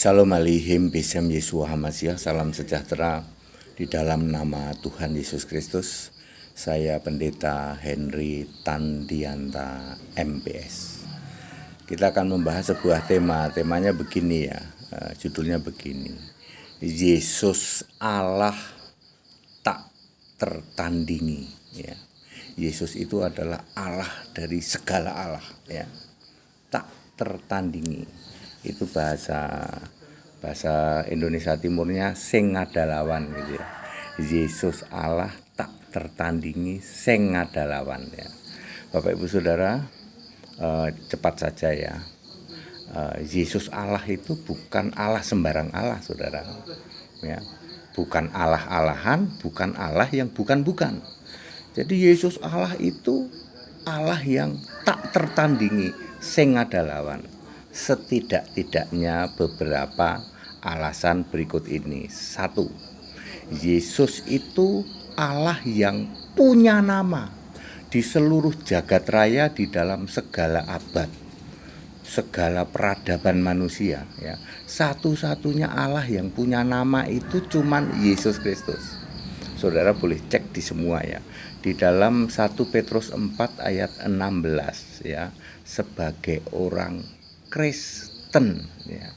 Shalom aleihim bisem Yesua Hamasiah. Salam sejahtera di dalam nama Tuhan Yesus Kristus. Saya Pendeta Henry Tandianta MPS. Kita akan membahas sebuah temanya begini ya, judulnya begini: Yesus Allah tak tertandingi. Ya. Yesus itu adalah Allah dari segala Allah, ya, tak tertandingi. Itu bahasa Indonesia Timurnya sing ngadalawan gitu ya. Yesus Allah tak tertandingi sing ngadalawan ya. Bapak Ibu Saudara, cepat saja ya. Yesus Allah itu bukan Allah sembarang Allah, Saudara. Ya. Bukan Allah-alahan, bukan Allah yang bukan-bukan. Jadi Yesus Allah itu Allah yang tak tertandingi sing ngadalawan. Setidak-tidaknya beberapa alasan berikut ini. 1. Yesus itu Allah yang punya nama di seluruh jagat raya, di dalam segala abad, segala peradaban manusia ya. Satu-satunya Allah yang punya nama itu cuman Yesus Kristus. Saudara boleh cek di semua ya. Di dalam 1 Petrus 4 ayat 16 ya, sebagai orang Kristen ya,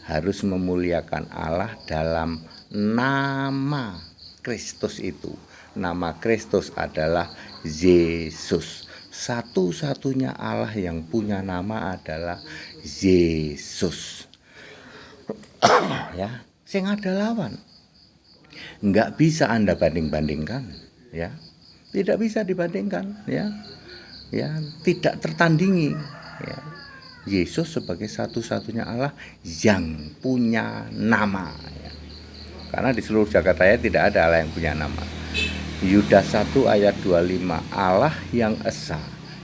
harus memuliakan Allah dalam nama Kristus itu. Nama Kristus adalah Yesus. Satu-satunya Allah yang punya nama adalah Yesus. Ya, sing ada lawan. Enggak bisa Anda banding-bandingkan ya. Tidak bisa dibandingkan ya. Ya, tidak tertandingi ya. Yesus sebagai satu-satunya Allah yang punya nama ya. Karena di seluruh jagat raya tidak ada Allah yang punya nama. Yudas 1 ayat 25, Allah yang esa,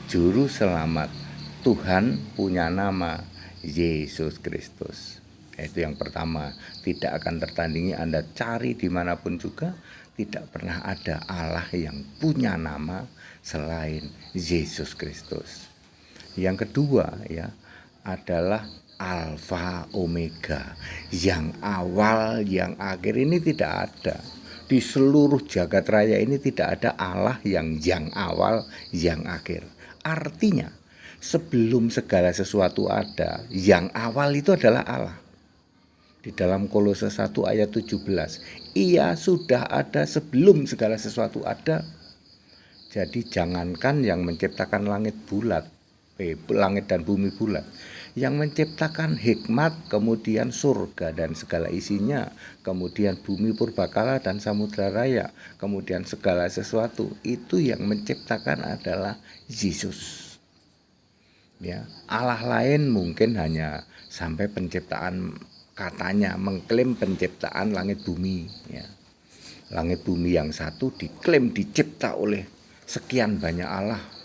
juru selamat, Tuhan punya nama Yesus Kristus. Itu yang pertama, tidak akan tertandingi. Anda cari dimanapun juga, tidak pernah ada Allah yang punya nama selain Yesus Kristus. Yang kedua ya, adalah Alfa Omega, yang awal yang akhir. Ini tidak ada di seluruh jagat raya ini, tidak ada Allah yang awal yang akhir. Artinya sebelum segala sesuatu ada, yang awal itu adalah Allah. Di dalam Kolose 1 ayat 17, Ia sudah ada sebelum segala sesuatu ada. Jadi jangankan yang menciptakan langit dan bumi bulat, yang menciptakan hikmat, kemudian surga dan segala isinya, kemudian bumi purbakala dan samudra raya, kemudian segala sesuatu, itu yang menciptakan adalah Yesus. Ya, Allah lain mungkin hanya sampai penciptaan, katanya mengklaim penciptaan langit bumi ya. Langit bumi yang satu diklaim dicipta oleh sekian banyak Allah.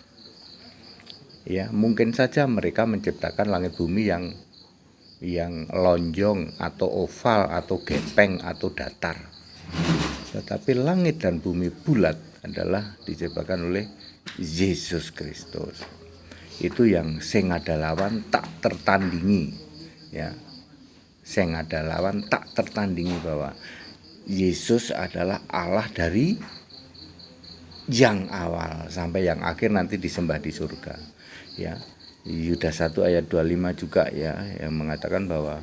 Ya, mungkin saja mereka menciptakan langit bumi yang lonjong atau oval atau gepeng atau datar. Tetapi langit dan bumi bulat adalah diciptakan oleh Yesus Kristus. Itu yang sing ada lawan tak tertandingi ya. Sing ada lawan tak tertandingi, bahwa Yesus adalah Allah dari yang awal sampai yang akhir nanti disembah di surga. Ya, Yudas 1 ayat 25 juga ya, yang mengatakan bahwa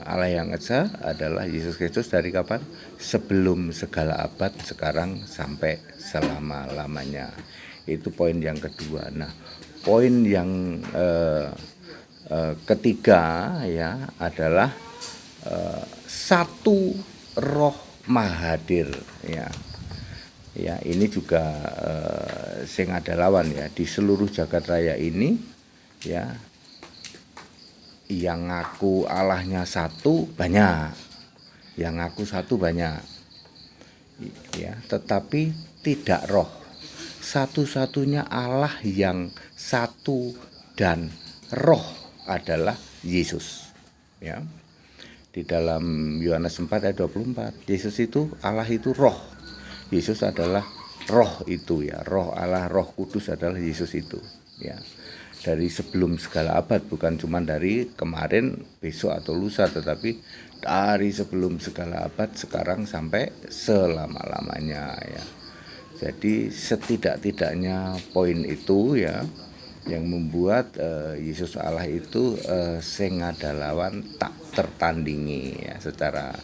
Allah yang esa adalah Yesus Kristus dari kapan? Sebelum segala abad, sekarang sampai selama-lamanya. Itu poin yang kedua. Nah, poin yang ketiga ya adalah satu roh mahadir ya. Ya, ini juga sing ada lawan ya, di seluruh jagat raya ini ya. Yang ngaku Allahnya satu banyak, yang ngaku satu banyak ya, tetapi tidak roh. Satu-satunya Allah yang satu dan roh adalah Yesus ya. Di dalam Yohanes 4 ayat 24, Yesus itu, Allah itu roh. Yesus adalah roh itu ya, roh Allah, Roh Kudus adalah Yesus itu ya. dari sebelum segala abad, bukan cuma dari kemarin, besok atau lusa, tetapi dari sebelum segala abad, sekarang sampai selama-lamanya ya. Jadi setidak-tidaknya poin itu ya yang membuat Yesus Allah itu sing ngadawan tak tertandingi ya. Secara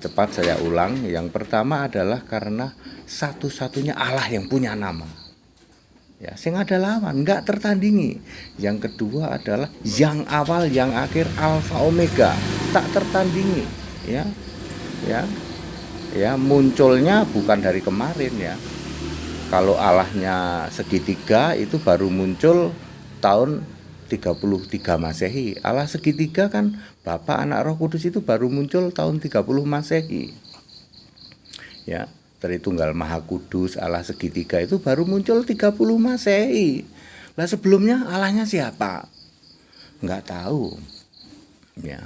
cepat saya ulang, yang pertama adalah karena satu-satunya Allah yang punya nama ya, sing ada lawan, nggak tertandingi. Yang kedua adalah yang awal yang akhir, alfa omega, tak tertandingi ya. Ya munculnya bukan dari kemarin ya. Kalau Allahnya segitiga itu baru muncul tahun 33 Masehi. Allah segitiga kan Bapa, Anak, Roh Kudus itu baru muncul tahun 30 Masehi. Ya, Tritunggal Maha Kudus, Allah segitiga itu baru muncul 30 Masehi. Lah sebelumnya Allahnya siapa? Enggak tahu. Ya.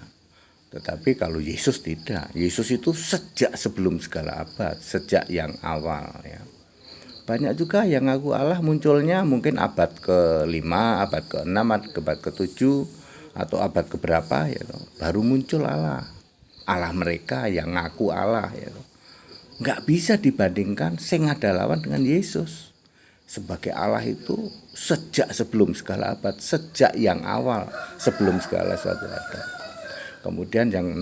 Tetapi kalau Yesus tidak. Yesus itu sejak sebelum segala abad, sejak yang awal ya. Banyak juga yang ngaku Allah munculnya mungkin abad ke-5, abad ke-6, abad ke-7 atau abad keberapa ya, baru muncul Allah. Allah mereka yang ngaku Allah ya. Nggak bisa dibandingkan sing ada lawan dengan Yesus. Sebagai Allah itu sejak sebelum segala abad, sejak yang awal, sebelum segala sesuatu ada. Kemudian yang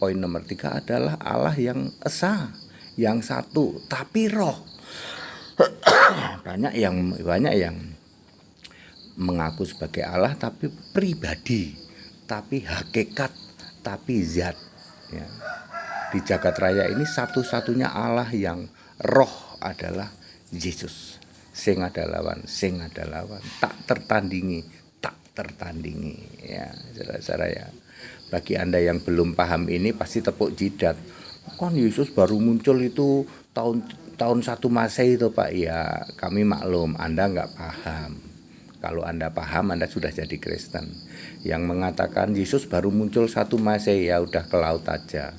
poin nomor 3 adalah Allah yang esa, yang satu, tapi roh. banyak yang mengaku sebagai Allah tapi pribadi, tapi hakikat, tapi zat ya. Di jagat raya ini satu-satunya Allah yang roh adalah Yesus. Sing ada lawan, tak tertandingi ya, saudara-saudara ya. Bagi Anda yang belum paham ini pasti tepuk jidat. Kan Yesus baru muncul itu tahun 1 Masehi itu Pak. Ya kami maklum Anda nggak paham. Kalau Anda paham Anda sudah jadi Kristen. Yang mengatakan Yesus baru muncul 1 Masehi ya udah ke laut aja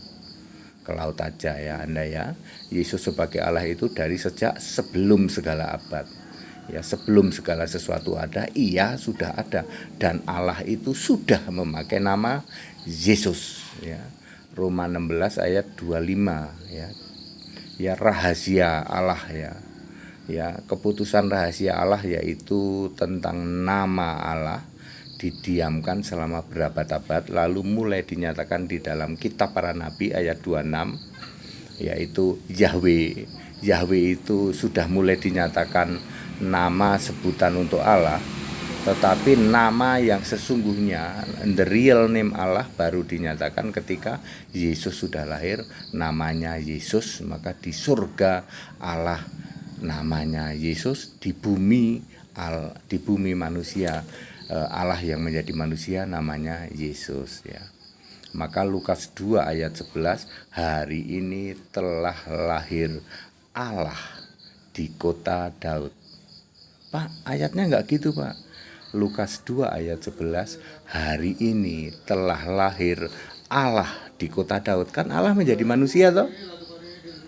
ya Anda ya. Yesus sebagai Allah itu dari sejak sebelum segala abad ya, sebelum segala sesuatu ada, ia sudah ada, dan Allah itu sudah memakai nama Yesus ya. Roma 16 ayat 25 ya. Ya rahasia Allah ya. Ya, keputusan rahasia Allah yaitu tentang nama Allah didiamkan selama berabad-abad, lalu mulai dinyatakan di dalam kitab para nabi ayat 26 yaitu Yahweh. Yahweh itu sudah mulai dinyatakan nama sebutan untuk Allah, tetapi nama yang sesungguhnya, the real name Allah, baru dinyatakan ketika Yesus sudah lahir, namanya Yesus. Maka di surga Allah namanya Yesus, di bumi manusia Allah yang menjadi manusia namanya Yesus ya. Maka Lukas 2 ayat 11, hari ini telah lahir Allah di kota Daud. Pak, ayatnya enggak gitu Pak. Lukas 2 ayat 11, hari ini telah lahir Allah di kota Daud. Kan Allah menjadi manusia toh.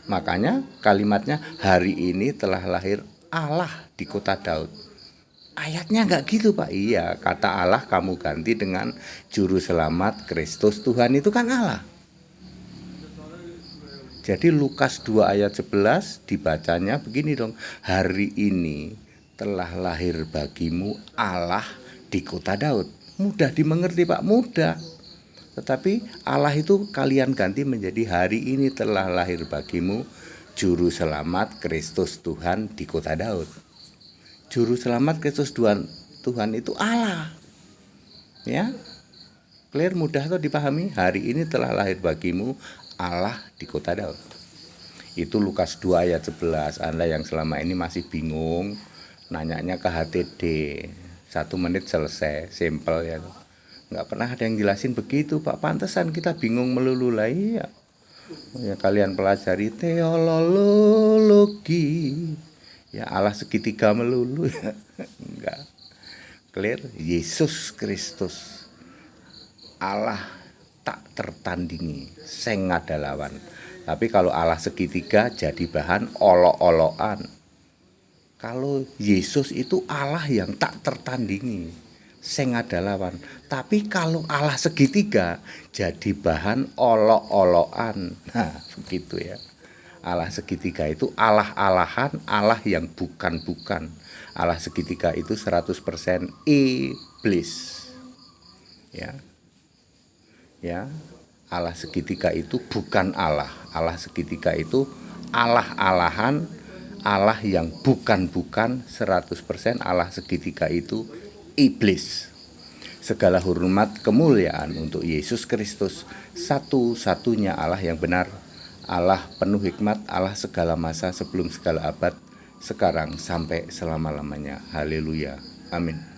Makanya kalimatnya hari ini telah lahir Allah di kota Daud. Ayatnya enggak gitu Pak. Iya, kata Allah kamu ganti dengan juru selamat Kristus Tuhan, itu kan Allah. Jadi Lukas 2 ayat 11 dibacanya begini dong. Hari ini telah lahir bagimu Allah di kota Daud. Mudah dimengerti Pak, mudah. Tetapi Allah itu kalian ganti menjadi hari ini telah lahir bagimu juru selamat Kristus Tuhan di kota Daud. Juru selamat Kristus Tuhan itu Allah. Ya. Clear, mudah tuh dipahami. Hari ini telah lahir bagimu Allah di kota Daud. Itu Lukas 2 ayat 11. Anda yang selama ini masih bingung, nanyanya ke HTD, 1 menit selesai, simple ya. Nggak pernah ada yang jelasin begitu Pak. Pantesan kita bingung melulu lah ya. Ya kalian pelajari teologi. Ya Allah segitiga melulu ya. Enggak. Clear, Yesus Kristus Allah tak tertandingi, sing ada lawan. Tapi kalau Allah segitiga jadi bahan olok-olokan. Kalau Yesus itu Allah yang tak tertandingi, sing ada lawan. Tapi kalau Allah segitiga jadi bahan olok-olokan. Nah, begitu ya. Allah segitiga itu Allah-alahan, Allah yang bukan-bukan. Allah segitiga itu 100% iblis. Ya. Ya. Allah segitiga itu bukan Allah. Allah segitiga itu Allah-alahan, Allah yang bukan-bukan 100%. Allah segitiga itu iblis. Segala hormat kemuliaan untuk Yesus Kristus, satu-satunya Allah yang benar, Allah penuh hikmat, Allah segala masa sebelum segala abad, sekarang sampai selama-lamanya. Haleluya. Amin.